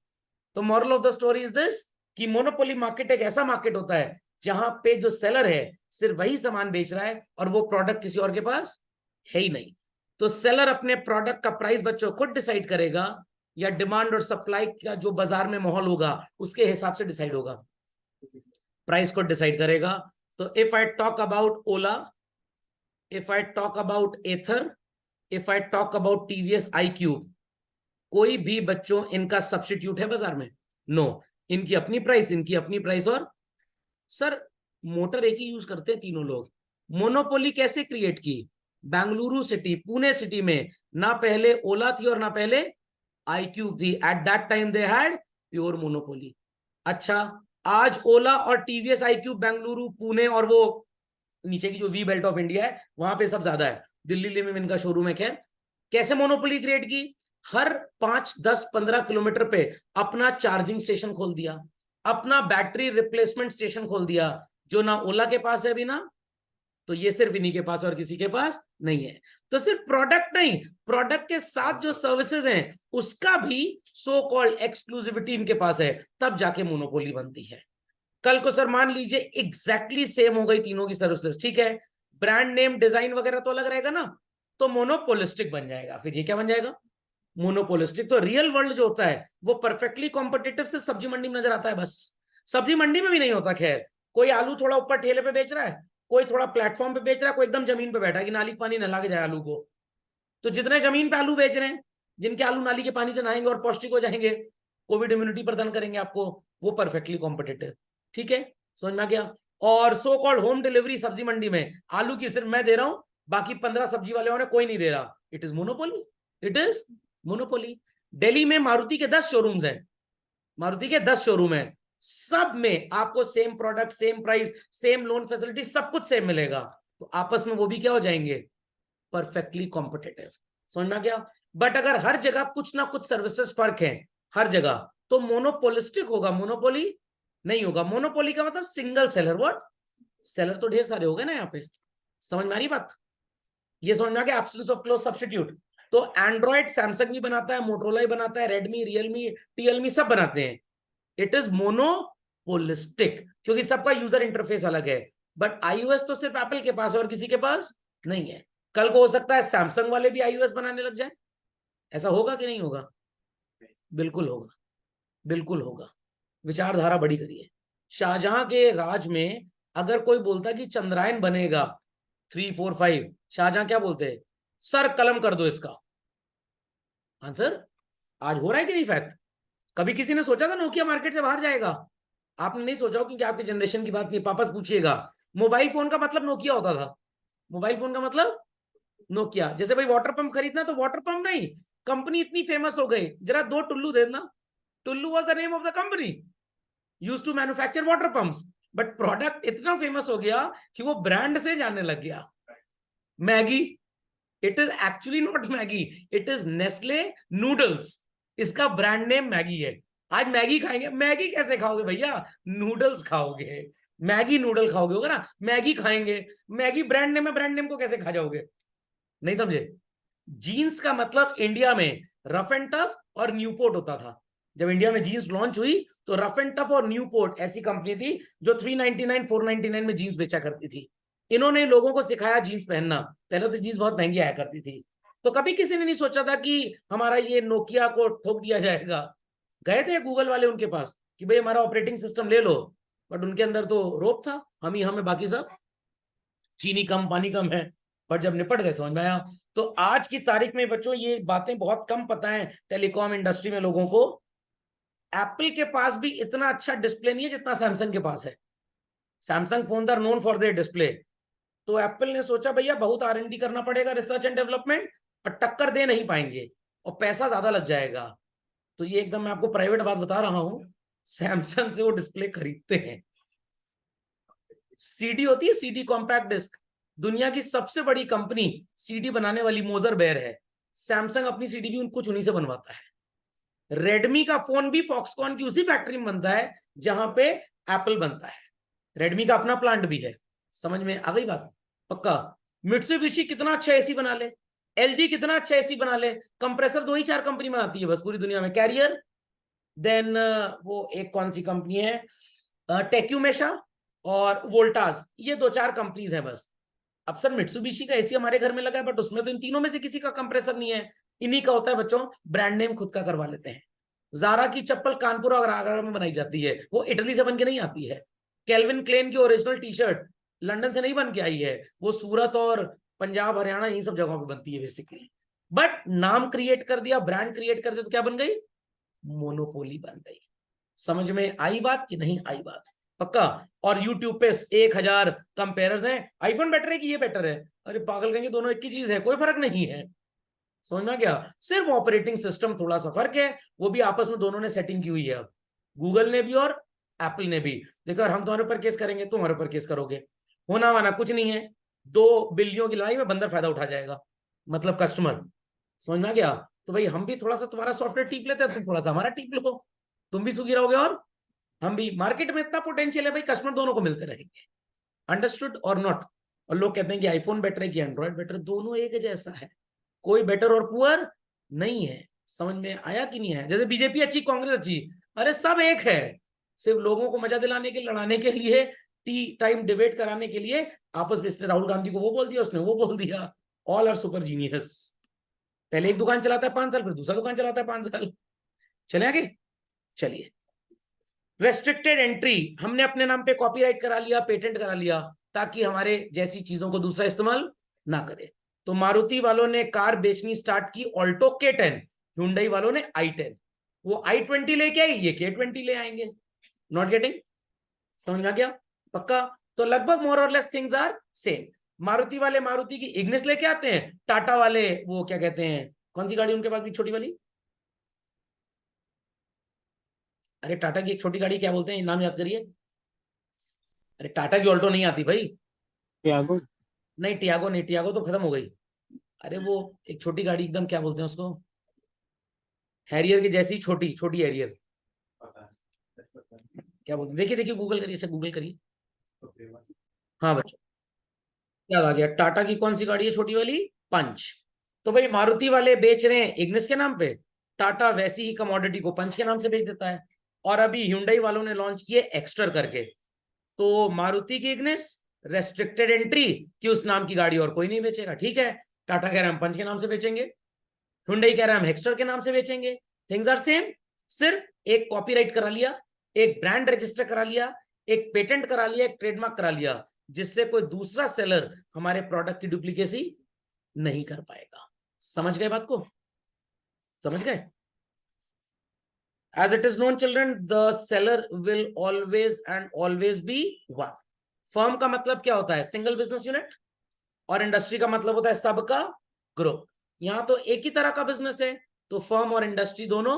तो moral of the story is this कि मोनोपोली मार्केट एक ऐसा मार्केट होता है जहां पे जो सेलर है सिर्फ वही सामान बेच रहा है और वो प्रोडक्ट किसी और के पास है ही नहीं। तो सेलर अपने प्रोडक्ट का प्राइस बच्चों खुद डिसाइड करेगा, या डिमांड और सप्लाई का जो बाजार में माहौल होगा उसके हिसाब से डिसाइड होगा, प्राइस को डिसाइड करेगा। तो if I talk about Ola, if I talk about Ather, if I talk about TVS iQube, कोई भी बच्चों इनका सब्स्टिट्यूट है बाजार में? नो। इनकी अपनी प्राइस, इनकी अपनी प्राइस, और सर मोटर एक ही यूज करते हैं तीनों लोग। मोनोपोली कैसे क्रिएट की? बेंगलुरु सिटी, पुणे सिटी में ना पहले ओला थी और ना पहले iQube थी। At that time they had pure monopoly. अच्छा, आज ओला और टीवीएस iQube बेंगलुरु, पुणे और वो नीचे की जो वी बेल्ट ऑफ इंडिया है वहां पे सब ज्यादा है, दिल्ली में इनका शोरूम है। खैर, कैसे मोनोपोली क्रिएट की? हर 5, 10, 15 किलोमीटर पे अपना चार्जिंग स्टेशन खोल दिया, अपना बैटरी रिप्लेसमेंट स्टेशन खोल दिया, जो ना ओला के पास है अभी ना, तो ये सिर्फ इन्हीं के पास और किसी के पास नहीं है। तो सिर्फ प्रोडक्ट नहीं, प्रोडक्ट के साथ जो सर्विसेज हैं उसका भी सो कॉल्ड एक्सक्लूसिविटी इनके पास है, तब जाके मोनोपोली बनती है। कल को सर मान लीजिए एग्जैक्टली सेम हो गई तीनों की सर्विसेज, ठीक है, ब्रांड नेम डिजाइन वगैरह तो अलग रहेगा ना, तो मोनोपोलिस्टिक बन जाएगा। फिर ये क्या बन जाएगा? मोनोपोलिस्टिक। तो रियल वर्ल्ड जो होता है वो परफेक्टली कॉम्पिटिटिव से सब्जी मंडी में नजर आता है, बस सब्जी मंडी में भी नहीं होता। खैर, कोई आलू थोड़ा ऊपर ठेले पे बेच रहा है, कोई थोड़ा प्लेटफॉर्म पे बेच रहा है, कोई एकदम जमीन पे बैठा है कि नाली पानी नहला के जाए आलू को। तो जितने जमीन पे आलू बेच रहे हैं, जिनके आलू नाली के पानी से नहाएंगे और पौष्टिक हो जाएंगे, कोविड इम्यूनिटी प्रदान करेंगे आपको, वो परफेक्टली कॉम्पिटिटिव। ठीक है, समझ में आ गया? और सो कॉल्ड होम डिलीवरी सब्जी मंडी में आलू की सिर्फ मैं दे रहा हूं, बाकी 15 सब्जी वाले और कोई नहीं दे रहा। It is monopoly, it is monopoly. Delhi में मारुति के 10 शोरूम्स हैं, मारुति के 10 शोरूम है, सब में आपको same product, same price, same loan facility, सब कुछ सेम मिलेगा। तो आपस में वो भी क्या हो जाएंगे? Perfectly competitive. समझना क्या? बट अगर हर जगह कुछ ना कुछ सर्विसेज फर्क है हर जगह, तो मोनोपोलिस्टिक होगा, मोनोपोली नहीं होगा। मोनोपोली का मतलब सिंगल सेलर। व्हाट? सेलर तो ढेर सारे हो गए ना यहाँ पे। समझ में आ रही बात? ये समझ में आ गया एब्सेंस ऑफ क्लोज सब्स्टिट्यूट। तो एंड्रॉइड सैमसंग भी बनाता है, मोटरोला भी बनाता है, रेडमी, रियलमी, टीएलमी सब बनाते हैं। इट इज मोनोपोलिस्टिक क्योंकि सबका यूजर इंटरफेस अलग है। बट आईओएस तो सिर्फ एप्पल के पास है और किसी के पास नहीं है। कल को हो सकता है सैमसंग वाले भी आईओएस बनाने लग जाए। ऐसा होगा कि नहीं होगा? बिल्कुल होगा, बिल्कुल होगा। विचारधारा बड़ी करिए। शाहजहां के राज में अगर कोई बोलता कि चंद्रायन बनेगा 3, 4, 5, शाहजहां क्या बोलते हैं? सर कलम कर दो इसका। आंसर आज हो रहा है कि नहीं? फैक्ट। कभी किसी ने सोचा था नोकिया मार्केट से बाहर जाएगा? आपने नहीं सोचा, क्योंकि आपकी जनरेशन की बात नहीं। पापा से पूछिएगा, मोबाइल फोन का मतलब नोकिया होता था। मोबाइल फोन का मतलब नोकिया। जैसे भाई वाटर पंप खरीदना, तो वाटर पंप नहीं, कंपनी इतनी फेमस हो गई, जरा 2 टुल्लू देना। Tullu was the name of the company, used to manufacture water pumps. But product इतना फेमस हो गया कि वो ब्रांड से जाने लग गया। Maggi, it is actually not Maggi, it is Nestle noodles. इसका ब्रांड नेम मैगी है। आज मैगी खाएंगे, मैगी कैसे खाओगे भैया? नूडल्स खाओगे, मैगी नूडल खाओगे, होगा ना? मैगी खाएंगे, मैगी ब्रांड नेम है, ब्रांड नेम को कैसे खा जाओगे? नहीं समझे? जीन्स का मतलब इंडिया में रफ एंड टफ और न्यूपोर्ट होता था। जब इंडिया में जीन्स लॉन्च हुई तो रफ एंड टफ और न्यूपोर्ट ऐसी कंपनी थी जो 399, 499 में जीन्स बेचा करती थी। इन्होंने लोगों को सिखाया जीन्स पहनना। पहले तो जीन्स बहुत महंगी आया करती थी, तो कभी किसी ने नहीं सोचा था कि हमारा ये नोकिया को ठोक दिया जाएगा। गए थे गूगल वाले उनके पास कि भाई हमारा ऑपरेटिंग सिस्टम ले लो, बट उनके अंदर तो रोप था, हम ही हमें, बाकी सब चीनी कम पानी कम है। पर जब निपट गए समझ में आया। तो आज की तारीख में बच्चों ये बातें बहुत कम पता है टेलीकॉम इंडस्ट्री में लोगों को। एप्पल के पास भी इतना अच्छा डिस्प्ले नहीं है जितना सैमसंग के पास है। Samsung phone are known for their display. तो एप्पल ने सोचा भैया बहुत R&D करना पड़ेगा, रिसर्च एंड डेवलपमेंट, और टक्कर दे नहीं पाएंगे और पैसा ज्यादा लग जाएगा। तो ये एकदम मैं आपको प्राइवेट बात बता रहा हूं, सैमसंग से वो डिस्प्ले खरीदते हैं। सीडी होती है, सीडी कॉम्पैक्ट डिस्क, दुनिया की सबसे बड़ी कंपनी सीडी बनाने वाली मोजर बेयर है। सैमसंग अपनी सीडी भी कुछ उन्हीं से बनवाता है। रेडमी का फोन भी फॉक्सकॉन की उसी फैक्ट्री में बनता है जहां पे एप्पल बनता है। रेडमी का अपना प्लांट भी है। समझ में आ गई बात? पक्का। मित्सुबिशी कितना अच्छा एसी बना ले, एलजी कितना अच्छा एसी बना ले, कंप्रेसर 2 ही 4 कंपनी में आती है बस पूरी दुनिया में, कैरियर, देन वो एक कौन सी कंपनी है, टेक्यूमेशा और वोल्टास, ये 2 4 कंपनीज है बस। अब सर मित्सुबिशी का एसी हमारे घर में लगा है, बट उसमें तो इन तीनों में से किसी का कंप्रेसर नहीं है। इन्हीं का होता है बच्चों, ब्रांड नेम खुद का करवा लेते हैं। जारा की चप्पल कानपुर और आगरा में बनाई जाती है, वो इटली से बन के नहीं आती है। केल्विन क्लेन की ओरिजिनल टी शर्ट लंदन से नहीं बन के आई है, वो सूरत और पंजाब हरियाणा यही सब जगहों पे बनती है बेसिकली। बट नाम क्रिएट कर दिया, ब्रांड क्रिएट कर दिया, तो क्या बन गई? मोनोपोली बन गई। समझ में आई बात कि नहीं आई बात? पक्का। और यूट्यूब पे 1000 कंपेयर्स हैं, आईफोन बेटर है कि ये बेटर है। अरे पागल कहेंगे, दोनों एक ही चीज है, कोई फर्क नहीं है। समझना क्या? सिर्फ ऑपरेटिंग सिस्टम थोड़ा सा फर्क है, वो भी आपस में दोनों ने सेटिंग की हुई है। अब गूगल ने भी और एप्पल ने भी। देखो हम तुम्हारे ऊपर केस करेंगे, तुम हमारे ऊपर केस करोगे, होना वाना कुछ नहीं है। 2 बिल्लियों की लड़ाई में बंदर फायदा उठा जाएगा, मतलब कस्टमर। समझ में गया? तो भाई हम भी थोड़ा सा तुम्हारा सॉफ्टवेयर टीप लेते हैं, तुम थोड़ा सा हमारा टीप लो, तुम भी सुखी रहोगे और हम भी। मार्केट में इतना पोटेंशियल है भाई, कस्टमर दोनों को मिलते रहेंगे। अंडरस्टूड और नॉट? और लोग कहते हैं कि आईफोन बेटर है कि एंड्रॉइड बेटर, दोनों एक जैसा है, कोई बेटर और पुअर नहीं है। समझ में आया कि नहीं है? जैसे बीजेपी अच्छी, कांग्रेस अच्छी, अरे सब एक है। सिर्फ लोगों को मजा दिलाने के लिए, लड़ाने के लिए, टी टाइम डिबेट कराने के लिए आपस में। इसने राहुल गांधी को वो बोल दिया, उसने वो बोल दिया। All are super genius. पहले एक दुकान चलाता है 5 साल, फिर दूसरा दुकान चलाता है 5 साल। चले आगे, चलिए। रेस्ट्रिक्टेड एंट्री, हमने अपने नाम पे कॉपीराइट करा लिया, पेटेंट करा लिया, ताकि हमारे जैसी चीजों को दूसरा इस्तेमाल ना करे। तो मारुति वालों ने कार बेचनी स्टार्ट की, ऑल्टो K10, हुंडई वालों ने i10। वो i20 लेके आई, ये K20 ले आएंगे। Not getting? समझ में आ गया? पक्का। तो लगभग मोर और less things are same. Maruti वाले मारुति की इग्निस लेके आते हैं, टाटा वाले वो क्या कहते हैं, कौन सी गाड़ी उनके पास भी छोटी वाली, अरे टाटा की एक छोटी गाड़ी क्या बोलते हैं, नाम याद करिए। अरे टाटा की ऑल्टो नहीं आती भाई। टियागो। नहीं टियागो नहीं, टियागो तो खत्म हो गई। अरे वो एक छोटी गाड़ी एकदम, क्या बोलते हैं उसको, हैरियर की जैसी छोटी छोटी हैरियर, क्या बोलते हैं, देखिए देखिए गूगल करिए, अच्छा गूगल करिए। हाँ बच्चों, क्या आ गया, टाटा की कौन सी गाड़ी है छोटी वाली, पंच। तो भाई मारुति वाले बेच रहे हैं इग्निस के नाम पे, टाटा वैसी ही कमोडिटी को पंच के नाम से बेच देता है। और अभी Hyundai वालों ने लॉन्च किए एक्स्टर करके। तो मारुति की इग्निस, रेस्ट्रिक्टेड एंट्री कि उस नाम की गाड़ी और कोई नहीं बेचेगा, ठीक है। टाटा कह रहे हैं हम पंच के नाम से बेचेंगे, Hyundai कह रहा है हम हेक्स्टर के नाम से बेचेंगे। थिंग्स आर सेम, सिर्फ एक कॉपीराइट करा लिया, एक ब्रांड रजिस्टर करा लिया, एक पेटेंट करा लिया, एक ट्रेडमार्क करा लिया, जिससे कोई दूसरा सेलर हमारे प्रोडक्ट की डुप्लीकेसी नहीं कर पाएगा। समझ गए बात को? समझ गए? As it is known children, the seller will always and always be one. Firm का मतलब क्या होता है, सिंगल बिजनेस यूनिट, और इंडस्ट्री का मतलब होता है सबका ग्रुप। यहां तो एक ही तरह का बिजनेस है, तो फर्म और इंडस्ट्री दोनों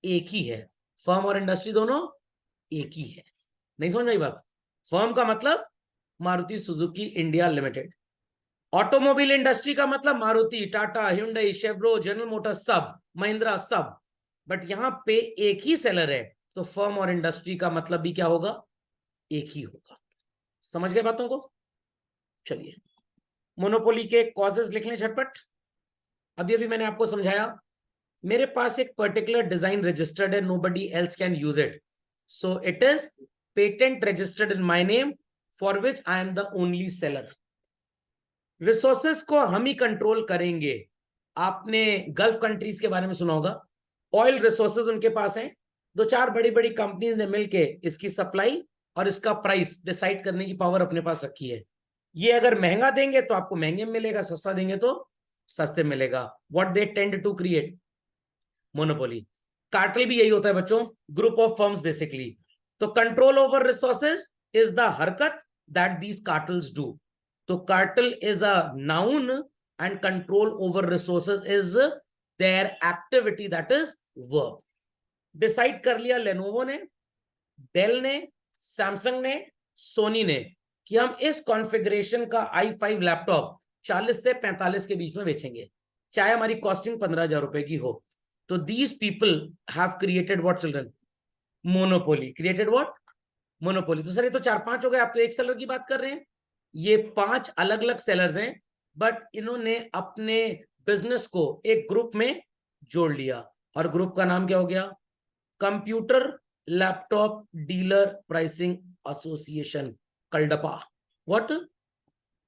एक ही है। फर्म और इंडस्ट्री दोनों एक ही है। नहीं समझ में आई बात? फर्म का मतलब Maruti Suzuki India limited, automobile industry का मतलब Maruti, Tata, Hyundai, Chevrolet, General Motors, सब, महिंद्रा, सब। बट यहां पे एक ही सेलर है, तो फर्म और इंडस्ट्री का मतलब भी क्या होगा, एक ही होगा। समझ गए बातों को? चलिए, मोनोपोली के कॉजेस लिख लें झटपट। अभी अभी मैंने आपको समझाया, मेरे पास एक पर्टिकुलर डिजाइन रजिस्टर्ड है, nobody else can use it, so it is patent registered in my name, for which I am the only seller. Resources को हम ही कंट्रोल करेंगे। आपने गल्फ कंट्रीज के बारे में सुना होगा, ऑयल रिसोर्सेज उनके पास हैं, दो चार बड़ी बड़ी कंपनीज ने मिलके इसकी सप्लाई और इसका प्राइस डिसाइड करने की पावर अपने पास रखी है। ये अगर महंगा देंगे तो आपको महंगे में मिलेगा, सस्ता देंगे तो सस्ते मिलेगा। What they tend to create monopoly. Cartel भी यही होता है बच्चों, ग्रुप ऑफ फर्म्स बेसिकली। तो control over resources is the हरकत दैट दीज कार्टेल्स डू। तो cartel is a noun and control over resources is their activity, that is verb. Decide कर लिया लेनोवो ने, डेल ने, सैमसंग ने, सोनी ने कि हम इस कॉन्फ़िगरेशन का i5 लैपटॉप 40 से 45 के बीच में बेचेंगे, चाहे हमारी कॉस्टिंग 15,000 रुपए की हो। तो these people have created what children? Monopoly. Created what? Monopoly. तो सर ये तो 4-5 हो गए, आप तो एक सेलर की बात कर रहे हैं। ये 5 अलग अलग सेलर्स हैं, बट इन्होंने अपने बिजनेस को एक ग्रुप में जोड़ लिया, और ग्रुप का नाम क्या हो गया? Computer laptop dealer pricing association, कल्डपा। व्हाट?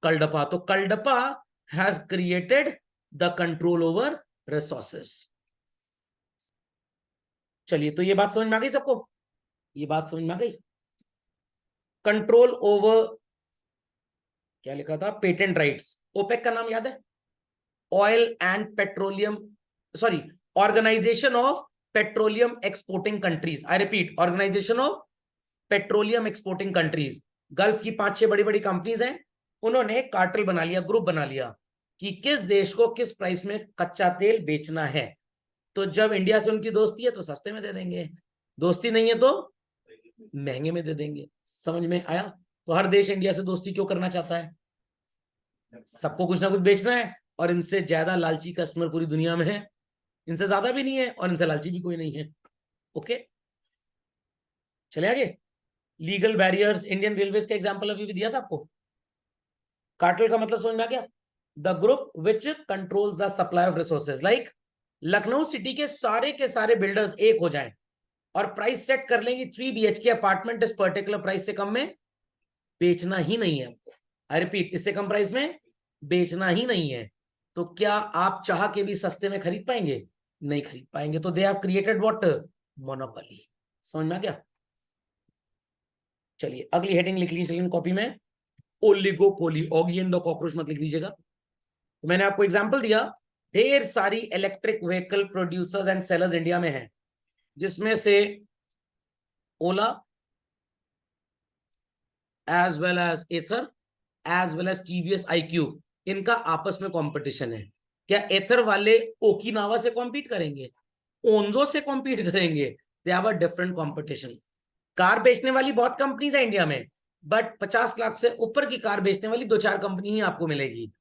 कल्डपा। तो कल्डपा has created the control over resources. चलिए, तो ये बात समझ में आ गई सबको? ये बात समझ में आ गई? कंट्रोल ओवर, क्या लिखा था? Patent rights. ओपेक का नाम याद है? Oil and petroleum, sorry, organisation of petroleum exporting countries. I repeat, organisation of petroleum exporting countries. Gulf की 5-6 बड़ी बड़ी कंपनीज हैं, उन्होंने कार्टेल बना लिया, ग्रुप बना लिया कि किस देश को किस प्राइस में कच्चा तेल बेचना है। तो जब इंडिया से उनकी दोस्ती है तो सस्ते में दे देंगे, दोस्ती नहीं है तो महंगे में दे देंगे। समझ में आया? तो हर देश इंडिया से दोस्ती क्यों करना चाहता है? सबको कुछ ना कुछ बेचना है, और इनसे ज्यादा लालची कस्टमर पूरी दुनिया में है। इनसे ज्यादा भी नहीं है और इनसे लालची भी कोई नहीं है। ओके, चले आगे। लीगल बैरियर्स, इंडियन रेलवेज का एग्जांपल अभी भी दिया था आपको। कार्टेल का मतलब समझ में आ गया? The group which controls the supply of resources. Like Lucknow city के सारे बिल्डर्स एक हो जाएं और प्राइस सेट कर लेंगे, 3 BHK अपार्टमेंट इस पर्टिकुलर प्राइस से कम में बेचना ही नहीं है हमको। आई रिपीट, इससे कम प्राइस में बेचना ही नहीं है। तो क्या आप चाह के भी सस्ते में खरीद पाएंगे? नहीं खरीद पाएंगे। तो they have created what? Monopoly. समझ में आ गया? चलिए, अगली हेडिंग लिख लीजिए कॉपी में, oligopoly. Oggy and the cockroach मत लिख लीजिएगा। तो मैंने आपको एग्जांपल दिया, ढेर सारी electric vehicle producers and sellers India में हैं, जिसमें से Ola as well as Ather as well as TVS iQube, इनका आपस में कंपटीशन है। क्या एथर वाले ओकिनावा से कॉम्पीट करेंगे? ओंजो से कॉम्पीट करेंगे? दे have a different competition. Car बेचने वाली बहुत कंपनीज है इंडिया में, बट 50 लाख से ऊपर की कार बेचने वाली 2-4 कंपनी ही आपको मिलेगी।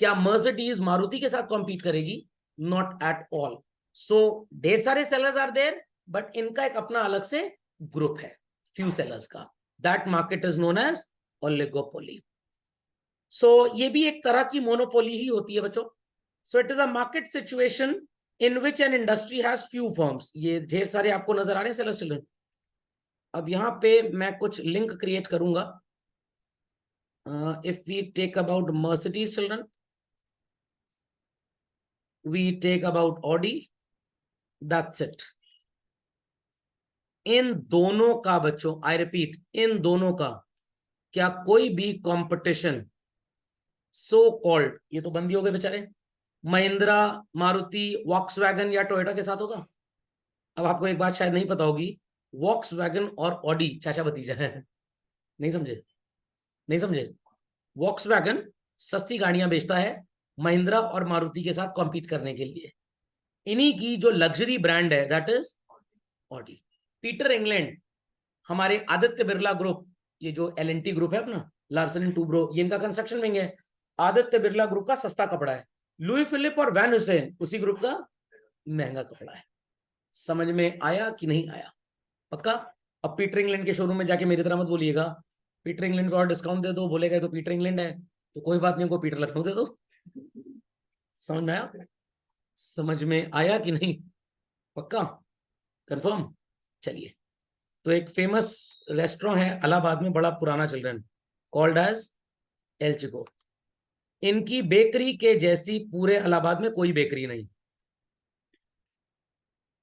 क्या मर्सिडीज मारुति के साथ कॉम्पीट करेगी? Not at all. सो ढेर सारे सेलर्स आर देयर, बट इनका एक अपना अलग से ग्रुप है, फ्यू सेलर्स का। That market is known as oligopoly. So ये भी एक तरह की मोनोपोली ही होती है बच्चों। So it is a market situation in which an industry has few firms. ये ढेर सारे आपको नजर आ रहे हैं सेलर्स चिल्ड्रन। अब यहां पे मैं कुछ लिंक क्रिएट करूंगा। If we take about Mercedes children, we take about Audi, that's it. इन दोनों का बच्चों, आई रिपीट, इन दोनों का क्या कोई भी कंपटीशन सो कॉल्ड, ये तो बंदी हो गए बेचारे, महिंद्रा, मारुति, वॉक्सवैगन या टोयोटा के साथ होगा? अब आपको एक बात शायद नहीं पता होगी, वॉक्सवैगन और ऑडी चाचा भतीजा है। नहीं समझे? नहीं समझे? वॉक्सवैगन सस्ती गाड़ियां बेचता है महिंद्रा और मारुति के साथ कॉम्पीट करने के लिए। इन्हीं की जो लग्जरी ब्रांड है that is Audi. Peter England, हमारे आदित्य बिरला ग्रुप, ये जो LNT ग्रुप है अपना, लार्सन एंड टूब्रो, ये इनका कंस्ट्रक्शन विंग है। आदित्य बिरला ग्रुप का सस्ता कपड़ा है। लुई फिलिप और वैन हुसैन उसी ग्रुप का महंगा कपड़ा है। समझ में आया कि नहीं आया? पक्का? अब पीटर इंग्लैंड के शोरूम में जाके मेरी तरह मत बोलिएगा पीटर इंग्लैंड को और डिस्काउंट दे दो, बोलेगा तो पीटर इंग्लैंड है, तो कोई बात नहीं, उनको पीटर लखनऊ दे दो। समझ में आया? समझ में आया कि नहीं? पक्का? कंफर्म? चलिए, तो एक फेमस रेस्टोरेंट है इलाहाबाद में, बड़ा पुराना children, called as El Chico. इनकी बेकरी के जैसी पूरे इलाहाबाद में कोई बेकरी नहीं।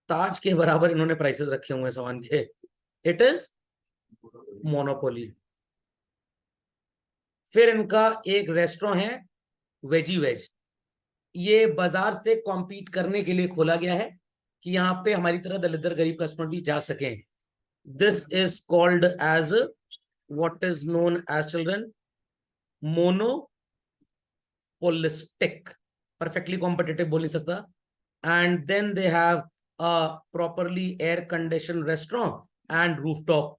ताज के बराबर इन्होंने प्राइसेस रखे हुए हैं सामान के। It is monopoly. फिर इनका एक रेस्टोरेंट है वेजी वेज। ये बाजार से कॉम्पीट करने के लिए खोला गया है कि यहाँ पे हमारी तरह दलित गरीब कस्टमर भी जा सकें। This is called as what is known as children monopolistic. Perfectly competitive बोल नहीं सकता। And then they have a properly air condition restaurant and rooftop.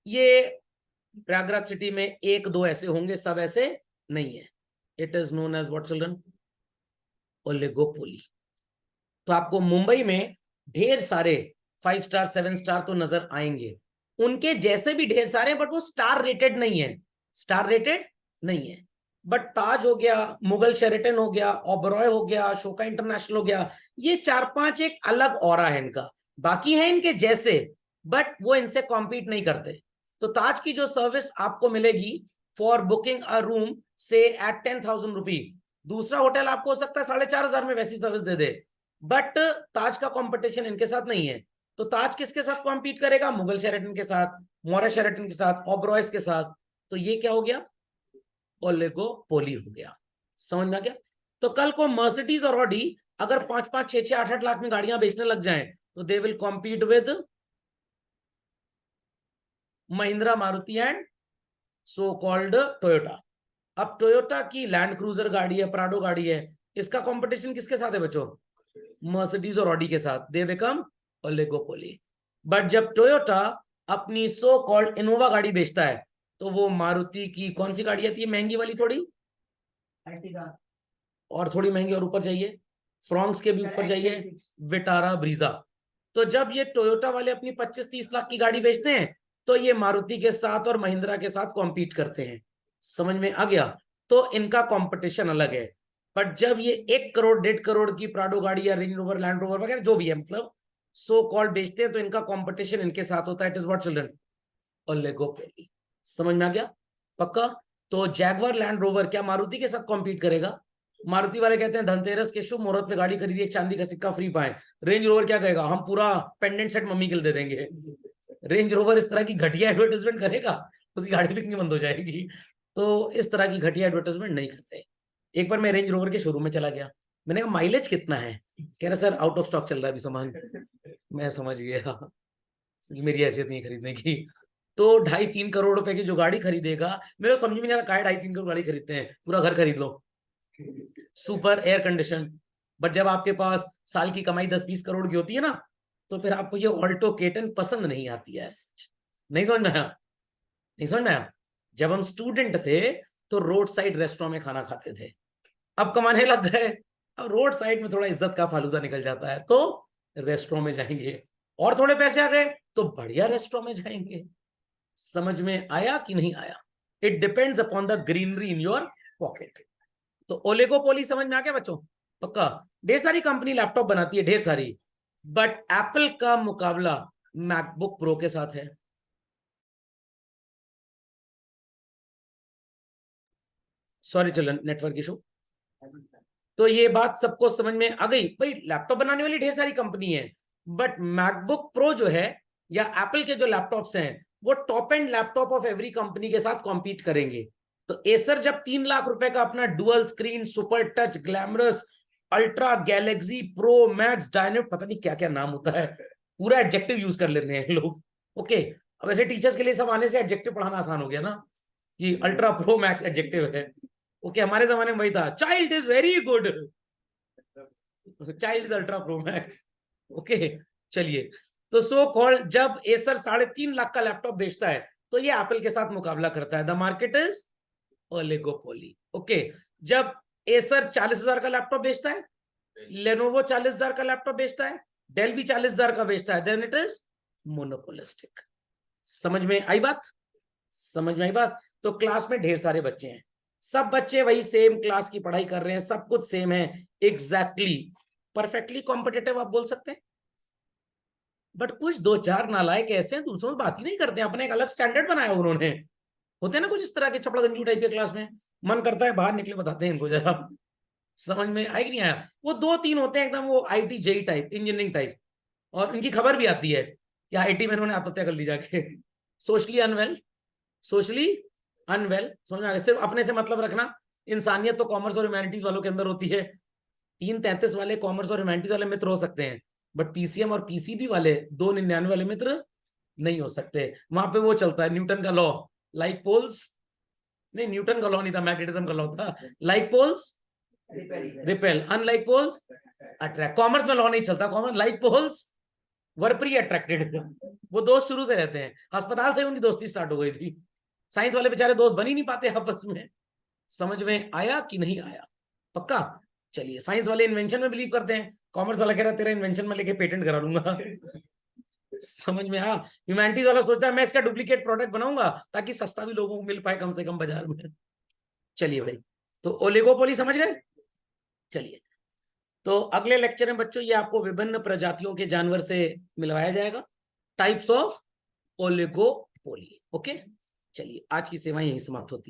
ये प्रयागराज सिटी में एक दो ऐसे होंगे, सब ऐसे नहीं है। It is known as what children? Oligopoly. तो आपको मुंबई में ढेर सारे 5 स्टार 7 स्टार तो नजर आएंगे, उनके जैसे भी ढेर सारे, बट वो स्टार रेटेड नहीं है। स्टार रेटेड नहीं है। बट ताज हो गया, मुगल शेरेटन हो गया, ओबरॉय हो गया, शोका इंटरनेशनल हो गया, ये 4-5 एक अलग ऑरा है इनका। बाकी है इनके जैसे, बट वो इनसे कॉम्पीट नहीं करते। तो ताज की जो सर्विस आपको मिलेगी फॉर बुकिंग अ रूम से एट 10,000 रुपी, दूसरा होटल आपको हो सकता है 4,500 में वैसी सर्विस दे दे, बट ताज का कंपटीशन इनके साथ नहीं है। तो ताज किसके साथ कॉम्पीट करेगा? मुगल शेरेटन के साथ, मौर्य शेरेटन के साथ, ओबरॉयज के साथ। तो ये क्या हो गया? ओलिगोपोली हो गया। समझ में आ गया? तो कल को मर्सिडीज और ऑडी अगर 5-5, 6-6, 8-8 लाख में गाड़ियां बेचने लग जाएं, तो they will compete with Mahindra, Maruti and so called Toyota. अब टोयोटा की लैंड क्रूजर गाड़ी है, प्राडो गाड़ी है, इसका कंपटीशन किसके साथ है बच्चों? मर्सिडीज और ऑडी के साथ। They become oligopoly. बट जब टोयोटा अपनी सो कॉल्ड इनोवा गाड़ी बेचता है, तो वो मारुति की कौन सी गाड़ी आती है महंगी वाली थोड़ी, और थोड़ी महंगी और ऊपर जाइए, फ्रॉन्क्स के भी ऊपर जाइए, विटारा ब्रीजा। तो जब ये टोयोटा वाले अपनी 25-30 लाख की गाड़ी बेचते हैं, तो ये मारुति के साथ और महिंद्रा के साथ कॉम्पीट करते हैं। समझ में आ गया? तो इनका कंपटीशन अलग है। बट जब ये 1 करोड़ 1.5 करोड़ की प्राडो गाड़ी या रेंज रोवर, लैंड रोवर वगैरह जो भी है, मतलब सो कॉल्ड बेचते हैं, तो इनका कंपटीशन इनके साथ होता है। It is what children? Oligopoly. समझ में आ गया? पक्का? तो जैगवार लैंड रोवर क्या मारुति के साथ कॉम्पीट करेगा? मारुति वाले कहते हैं धनतेरस के शुभ मुहूर्त पे गाड़ी खरीदिए, चांदी का सिक्का फ्री पाए। रेंज रोवर क्या कहेगा? हम पूरा पेंडेंट सेट मम्मी के लिए दे देंगे। रेंज रोवर इस तरह की घटिया एडवर्टाइजमेंट करेगा, उसकी गाड़ी बिकनी बंद हो जाएगी। तो इस तरह की घटिया एडवर्टाइजमेंट नहीं करते। एक बार मैं रेंज रोवर के शोरूम में चला गया, मैंने कहा माइलेज कितना है? कह रहा सर आउट ऑफ स्टॉक चल रहा है अभी सामान। मैं समझ गया मेरी हैसियत नहीं खरीदने की। तो 2.5-3 करोड़ रुपए की जो गाड़ी खरीदेगा, मेरे को समझ में नहीं आता, 2.5-3 करोड़ गाड़ी खरीदते हैं, पूरा घर खरीद लो, सुपर एयर कंडीशन। बट जब आपके पास साल की कमाई 10-20 करोड़ की होती है ना, तो फिर आपको ये ऑल्टो केटन पसंद नहीं आती है। नहीं समझ में आया? नहीं समझ में आया? जब हम स्टूडेंट थे तो रोड साइड रेस्टोरेंट में खाना खाते थे, अब कमाने लग गए, अब रोड साइड में थोड़ा इज्जत का फालूदा निकल जाता है, तो रेस्टोरेंट में जाएंगे। और थोड़े पैसे आ गए तो बढ़िया रेस्टोरेंट में जाएंगे। समझ में आया कि नहीं आया? It depends upon the greenery in your pocket. तो ओलिगोपोली समझ में आ गया बच्चों? पक्का? ढेर सारी कंपनी लैपटॉप बनाती है, ढेर सारी, बट एप्पल का मुकाबला मैकबुक प्रो के साथ है। Sorry children, network issue. तो ये बात सबको समझ में आ गई भाई? लैपटॉप बनाने वाली ढेर सारी कंपनी है, बट मैकबुक प्रो जो है या एप्पल के जो लैपटॉप्स हैं, वो top and laptop off every company के साथ कॉम्पीट करेंगे। तो एसर जब 3 लाख रुपए का अपना dual screen super touch glamorous ultra Galaxy pro max dynamic, पता नहीं क्या क्या नाम होता है, पूरा एडजेक्टिव यूज कर लेते हैं लोग। ओके, अब ऐसे टीचर्स के लिए सब आने से एडजेक्टिव पढ़ाना आसान हो गया ना, कि अल्ट्रा प्रो मैक्स एडजेक्टिव है। ओके, हमारे जमाने में वही था, child is very good, child is ultra pro max. Okay, चलिए। तो सो कॉल्ड जब एसर 3.5 लाख का लैपटॉप बेचता है, तो ये एप्पल के साथ मुकाबला करता है। The market is oligopoly. Okay, जब एसर 40,000 का लैपटॉप बेचता है, लेनोवो 40,000 का लैपटॉप बेचता है, डेल भी 40,000 का बेचता है, देन इट इज मोनोपोलिस्टिक। समझ में आई बात? समझ में आई बात? तो क्लास में ढेर सारे बच्चे हैं, सब बच्चे वही सेम क्लास की पढ़ाई कर रहे हैं, सब कुछ सेम है, एग्जैक्टली परफेक्टली कॉम्पिटिटिव आप बोल सकते हैं। बट कुछ 2-4 नालायक ऐसे हैं, दूसरों से बात ही नहीं करते हैं, अपने एक अलग स्टैंडर्ड बनाया उन्होंने। होते हैं ना कुछ इस तरह के चपड़गंजू टाइप के क्लास में, मन करता है बाहर निकले, बताते हैं इनको जरा, समझ में आया कि नहीं आया? वो 2-3 होते हैं एकदम वो IT JEE type, engineering type, और इनकी खबर भी आती है कि आईटी में इन्होंने आत्महत्या कर ली जाके। सोशली अनवेल, सोशली अनवेल, समझ में आ गया? सिर्फ अपने से मतलब रखना। इंसानियत तो कॉमर्स और ह्यूमैनिटीज वालों के अंदर होती है। 333 वाले कॉमर्स और ह्यूमैनिटीज वाले मित्र हो सकते हैं, बट पीसीएम और पीसीबी वाले 299 वाले मित्र नहीं हो सकते। वहां पे वो चलता है न्यूटन का लॉ, लाइक पोल्स, नहीं न्यूटन का लॉ नहीं था, मैग्नेटिज्म का लॉ था, like poles repel, unlike poles attract. Commerce में लॉ नहीं चलता, commerce like poles were pre attracted. वो दोस्त शुरू से रहते हैं, अस्पताल से उनकी दोस्ती स्टार्ट हो गई थी। साइंस वाले बेचारे दोस्त बन ही नहीं पाते आपस में। समझ में आया कि नहीं आया? पक्का? चलिए, साइंस वाले इन्वेंशन में बिलीव करते हैं, कॉमर्स वाला कह रहा है तेरा इन्वेंशन में लेके पेटेंट करा लूंगा। समझ में आया? ह्यूमैनिटीज वाला सोचता है मैं इसका डुप्लीकेट प्रोडक्ट बनाऊंगा ताकि सस्ता भी लोगों को मिल पाए कम से कम बाजार में। चलिए भाई, तो ओलिगोपोली समझ गए? चलिए, तो अगले लेक्चर में बच्चों ये आपको विभिन्न प्रजातियों के जानवर से मिलवाया जाएगा, टाइप्स ऑफ ओलिगोपोली। ओके, चलिए आज की सेवा यही समाप्त होती है।